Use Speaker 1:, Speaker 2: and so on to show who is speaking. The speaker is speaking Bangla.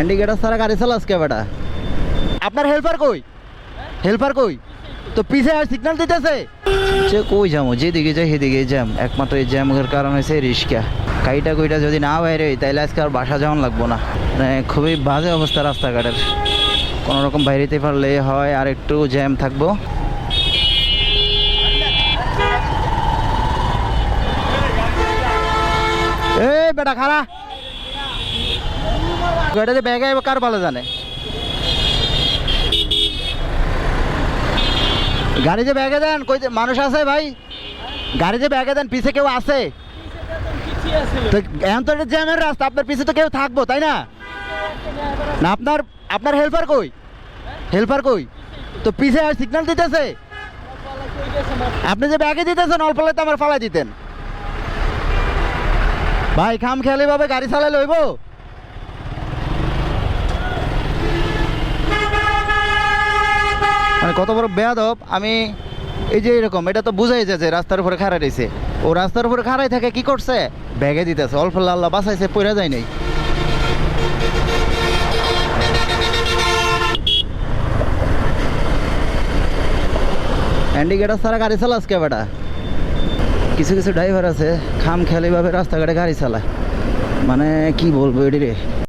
Speaker 1: ইন্ডিকেটর ছাড়া গাড়ি চালাস কে বেটা? আপনার হেল্পার কই? হেল্পার কই? তো পিছে আর সিগন্যাল দিতেছে। যে কই যাবো, যেদিকে যাই সেদিকে জ্যাম। একমাত্র এই জ্যামের কারণ হয়েছে রিস্কা। কাইটা কইটা যদি না বাইরে হই তাইলে আজকে আর বাসা যাওয়ান লাগবো না। মানে খুবই বাজে অবস্থা রাস্তাঘাটের। কোনো রকম বাইরেতে পারলে হয়, আর একটু জ্যাম থাকবো। এ বেটা খারা গাড়িতে ব্যাগে কার ভালো জানে। গাড়িতে ব্যাগে দেন, কই মানুষ আছে ভাই? গাড়িতে ব্যাগে দেন, পিছে কেউ আছে? তো এখন তো এটা জ্যামের রাস্তা, আপনার পিছে তো কেউ থাকবো তাই না? না আপনার আপনার হেল্পার কই? হেল্পার কই? তো পিছে আর সিগন্যাল দিতেছে। আপনি যে ব্যাগে দিতেছেন অল্প তো আমার ফালাই দিতেন ভাই। খাম খেয়ালি ভাবে গাড়ি চালাই লইব। মানে কত বড় বেয়াদব আমি। এই যে এরকম, এটা তো বুঝাই যাচ্ছে রাস্তার উপরে খাড়াই রয়েছে। ও রাস্তার উপরে খাড়াই থাকে কি করছে? ব্যাগে দিতেছে। অল্প আল্লাহ বাঁচাইছে, পড়ে যায় নাই। ইন্ডিকেটর ছাড়া গাড়ি চালাস কে বেটা? কিছু কিছু ড্রাইভার আছে খাম খেয়ালি ভাবে রাস্তাঘাটে গাড়ি চালায়। মানে কি বলবো এটি রে।